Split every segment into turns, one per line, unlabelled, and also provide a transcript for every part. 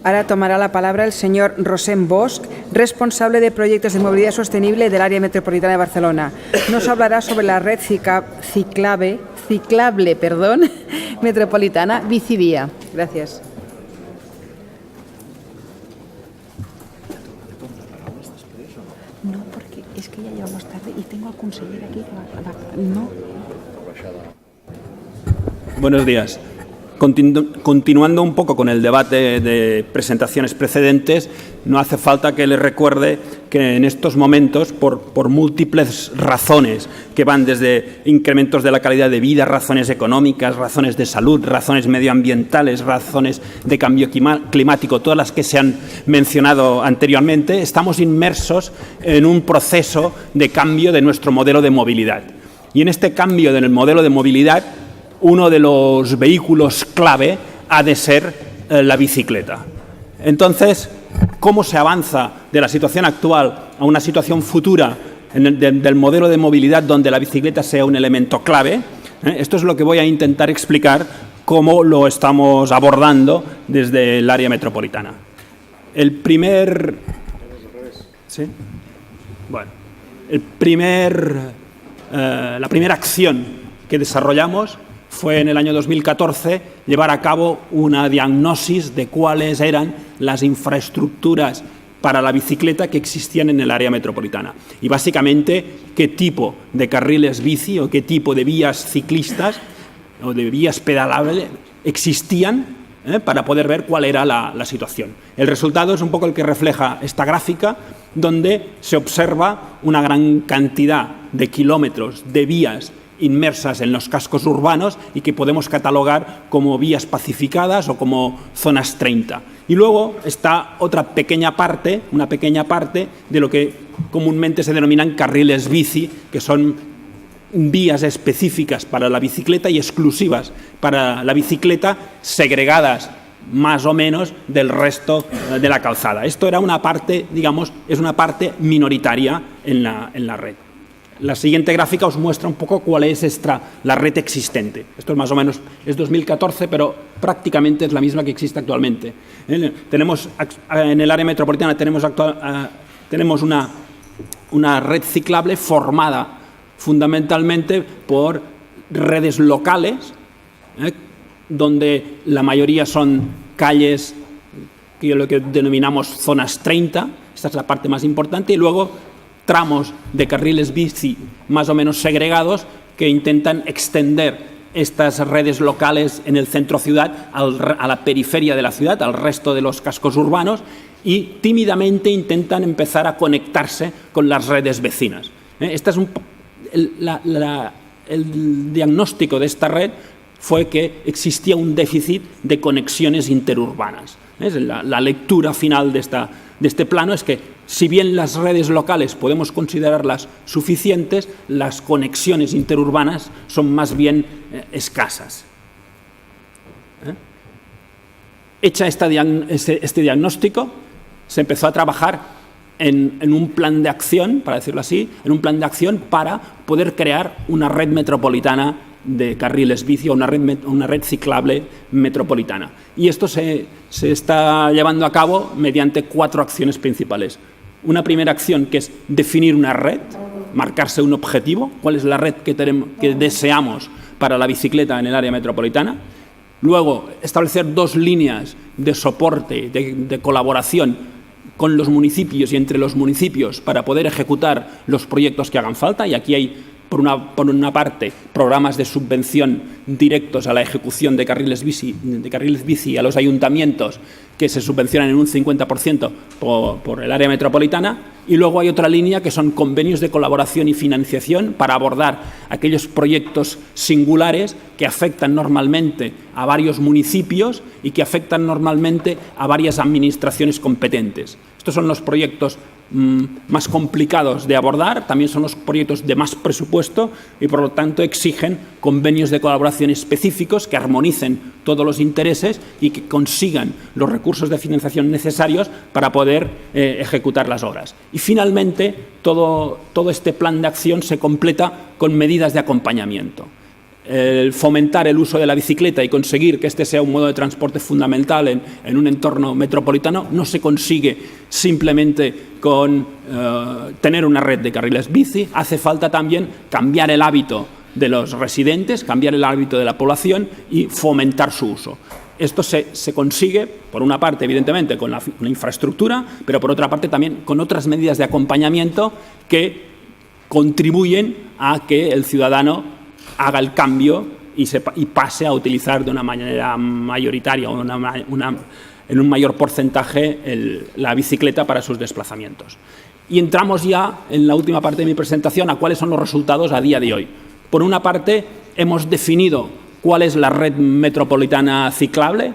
Ahora tomará la palabra el señor Rosén Bosch, responsable de proyectos de movilidad sostenible del área metropolitana de Barcelona. Nos hablará sobre la red ciclable metropolitana Bicivía. Gracias.
No, porque es que ya llevamos tarde y tengo al conseller aquí. No.
Buenos días. Continuando un poco con el debate de presentaciones precedentes, no hace falta que les recuerde que en estos momentos, por múltiples razones que van desde incrementos de la calidad de vida, razones económicas, razones de salud, razones medioambientales, razones de cambio climático, todas las que se han mencionado anteriormente, estamos inmersos en un proceso de cambio de nuestro modelo de movilidad. Y en este cambio del modelo de movilidad, uno de los vehículos clave ha de ser la bicicleta. Entonces, ¿cómo se avanza de la situación actual a una situación futura del modelo de movilidad donde la bicicleta sea un elemento clave? Esto es lo que voy a intentar explicar cómo lo estamos abordando desde el área metropolitana. La primera acción que desarrollamos fue en el año 2014 llevar a cabo una diagnosis de cuáles eran las infraestructuras para la bicicleta que existían en el área metropolitana y básicamente qué tipo de carriles bici o qué tipo de vías ciclistas o de vías pedalables existían para poder ver cuál era la situación. El resultado es un poco el que refleja esta gráfica, donde se observa una gran cantidad de kilómetros de vías inmersas en los cascos urbanos y que podemos catalogar como vías pacificadas o como zonas 30. Y luego está otra pequeña parte, una pequeña parte de lo que comúnmente se denominan carriles bici, que son vías específicas para la bicicleta y exclusivas para la bicicleta, segregadas más o menos del resto de la calzada. Esto era una parte, digamos, es una parte minoritaria en la red. La siguiente gráfica os muestra un poco cuál es la red existente. Esto es más o menos, es 2014, pero prácticamente es la misma que existe actualmente. Tenemos, en el área metropolitana tenemos una red ciclable formada fundamentalmente por redes locales, donde la mayoría son calles, que lo que denominamos zonas 30, esta es la parte más importante, y luego tramos de carriles bici más o menos segregados que intentan extender estas redes locales en el centro ciudad a la periferia de la ciudad, al resto de los cascos urbanos, y tímidamente intentan empezar a conectarse con las redes vecinas. Este es el diagnóstico de esta red fue que existía un déficit de conexiones interurbanas. La lectura final de este plano es que, si bien las redes locales podemos considerarlas suficientes, las conexiones interurbanas son más bien escasas. Hecha este diagnóstico, se empezó a trabajar en un plan de acción, para decirlo así, en un plan de acción para poder crear una red metropolitana de carriles bici o una red ciclable metropolitana. Y esto se está llevando a cabo mediante 4 acciones principales. Una primera acción, que es definir una red, marcarse un objetivo, cuál es la red que deseamos para la bicicleta en el área metropolitana. Luego, establecer 2 líneas de soporte, de colaboración con los municipios y entre los municipios para poder ejecutar los proyectos que hagan falta. Y aquí hay, por una parte, programas de subvención directos a la ejecución de carriles bici a los ayuntamientos, que se subvencionan en un 50% por el área metropolitana, y luego hay otra línea que son convenios de colaboración y financiación para abordar aquellos proyectos singulares que afectan normalmente a varios municipios y que afectan normalmente a varias administraciones competentes. Estos son los proyectos más complicados de abordar, también son los proyectos de más presupuesto y por lo tanto exigen convenios de colaboración específicos que armonicen todos los intereses y que consigan los recursos de financiación necesarios para poder ejecutar las obras. Y finalmente todo este plan de acción se completa con medidas de acompañamiento. fomentar el uso de la bicicleta y conseguir que este sea un modo de transporte fundamental en un entorno metropolitano no se consigue simplemente con tener una red de carriles bici. Hace falta también cambiar el hábito de los residentes, cambiar el hábito de la población y fomentar su uso. Esto se consigue, por una parte, evidentemente, con la infraestructura, pero por otra parte también con otras medidas de acompañamiento que contribuyen a que el ciudadano haga el cambio y pase a utilizar de una manera mayoritaria o en un mayor porcentaje la bicicleta para sus desplazamientos. Y entramos ya en la última parte de mi presentación a cuáles son los resultados a día de hoy. Por una parte, hemos definido cuál es la red metropolitana ciclable,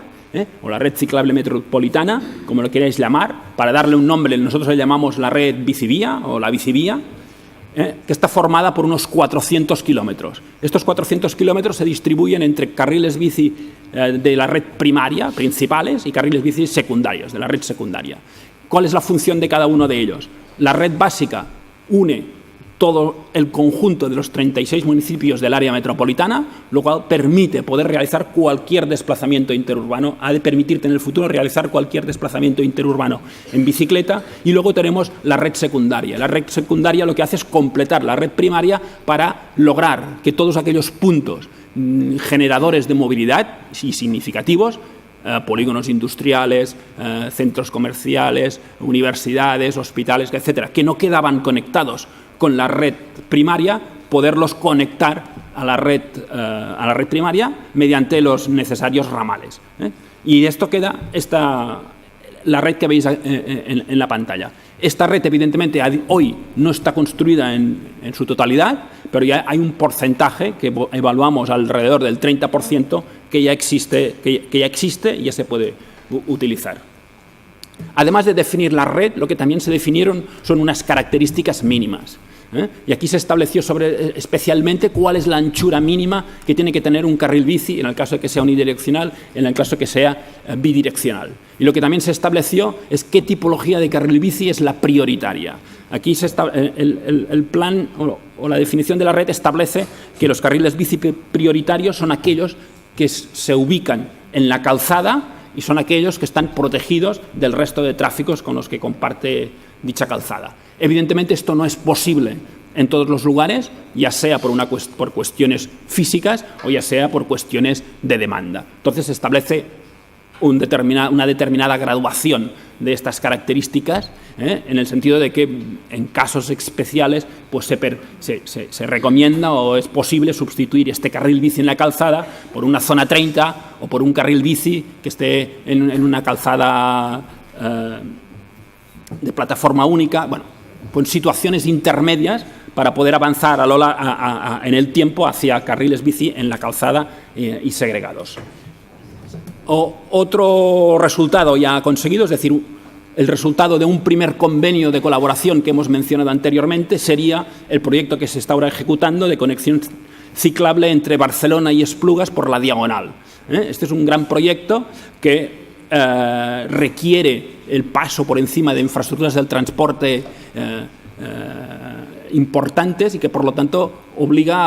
o la red ciclable metropolitana, como lo queráis llamar. Para darle un nombre, nosotros le llamamos la red bicivía o la bicivía, que está formada por unos 400 kilómetros. Estos 400 kilómetros se distribuyen entre carriles bici de la red primaria, principales, y carriles bici secundarios, de la red secundaria. ¿Cuál es la función de cada uno de ellos? La red básica une todo el conjunto de los 36 municipios del área metropolitana, lo cual permite poder realizar cualquier desplazamiento interurbano, ha de permitirte en el futuro realizar cualquier desplazamiento interurbano en bicicleta. Y luego tenemos la red secundaria. La red secundaria lo que hace es completar la red primaria para lograr que todos aquellos puntos generadores de movilidad y significativos, polígonos industriales, centros comerciales, universidades, hospitales, etcétera, que no quedaban conectados con la red primaria, poderlos conectar a la red primaria mediante los necesarios ramales. Y esto queda la red que veis en la pantalla. Esta red, evidentemente, hoy no está construida en su totalidad, pero ya hay un porcentaje que evaluamos alrededor del 30% que ya existe y ya se puede utilizar. Además de definir la red, lo que también se definieron son unas características mínimas. Y aquí se estableció especialmente cuál es la anchura mínima que tiene que tener un carril bici en el caso de que sea unidireccional, en el caso de que sea bidireccional. Y lo que también se estableció es qué tipología de carril bici es la prioritaria. Aquí el plan o la definición de la red establece que los carriles bici prioritarios son aquellos que se ubican en la calzada y son aquellos que están protegidos del resto de tráficos con los que comparte dicha calzada. Evidentemente esto no es posible en todos los lugares, ya sea por cuestiones físicas o ya sea por cuestiones de demanda. Entonces se establece una determinada graduación de estas características, en el sentido de que en casos especiales pues se recomienda o es posible sustituir este carril bici en la calzada por una zona 30 o por un carril bici que esté en una calzada de plataforma única, bueno, con situaciones intermedias para poder avanzar en el tiempo hacia carriles bici en la calzada y segregados. Otro resultado ya conseguido, es decir, el resultado de un primer convenio de colaboración que hemos mencionado anteriormente, sería el proyecto que se está ahora ejecutando de conexión ciclable entre Barcelona y Esplugas por la Diagonal. Este es un gran proyecto que requiere el paso por encima de infraestructuras del transporte importantes y que, por lo tanto, obliga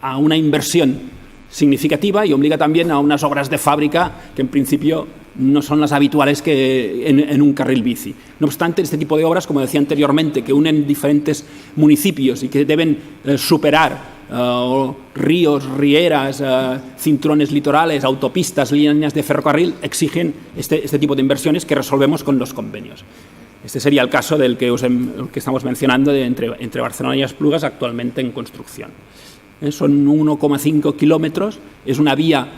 a una inversión significativa y obliga también a unas obras de fábrica que, en principio, no son las habituales que en un carril bici. No obstante, este tipo de obras, como decía anteriormente, que unen diferentes municipios y que deben superar ríos, rieras, cinturones litorales, autopistas, líneas de ferrocarril, exigen este tipo de inversiones que resolvemos con los convenios. Este sería el caso del que estamos mencionando entre Barcelona y Esplugas, actualmente en construcción. Son 1,5 kilómetros, es una vía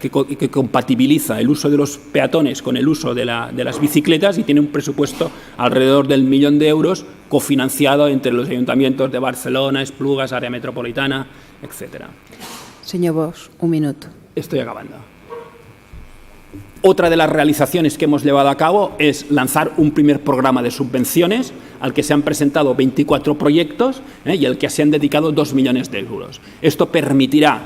que compatibiliza el uso de los peatones con el uso de las bicicletas y tiene un presupuesto alrededor del 1 millón de euros cofinanciado entre los ayuntamientos de Barcelona, Esplugas, área metropolitana, etc.
Señor Bosch, un minuto.
Estoy acabando. Otra de las realizaciones que hemos llevado a cabo es lanzar un primer programa de subvenciones al que se han presentado 24 proyectos y al que se han dedicado 2 millones de euros. Esto permitirá,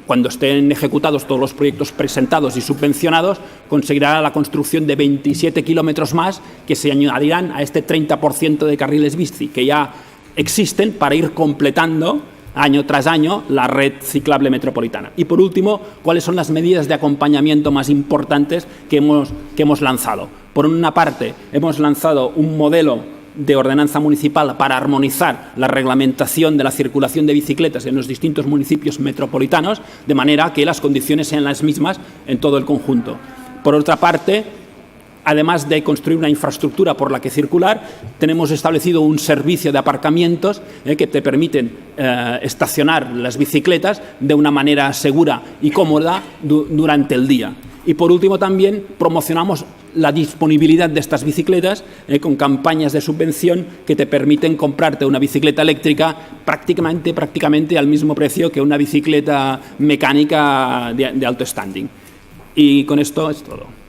cuando estén ejecutados todos los proyectos presentados y subvencionados, conseguirá la construcción de 27 kilómetros más que se añadirán a este 30% de carriles bici que ya existen para ir completando año tras año la red ciclable metropolitana. Y por último, ¿cuáles son las medidas de acompañamiento más importantes que hemos lanzado? Por una parte, hemos lanzado un modelo de ordenanza municipal para armonizar la reglamentación de la circulación de bicicletas en los distintos municipios metropolitanos, de manera que las condiciones sean las mismas en todo el conjunto. Por otra parte, además de construir una infraestructura por la que circular, tenemos establecido un servicio de aparcamientos que te permiten estacionar las bicicletas de una manera segura y cómoda durante el día. Y por último también promocionamos la disponibilidad de estas bicicletas con campañas de subvención que te permiten comprarte una bicicleta eléctrica prácticamente al mismo precio que una bicicleta mecánica de alto standing. Y con esto es todo.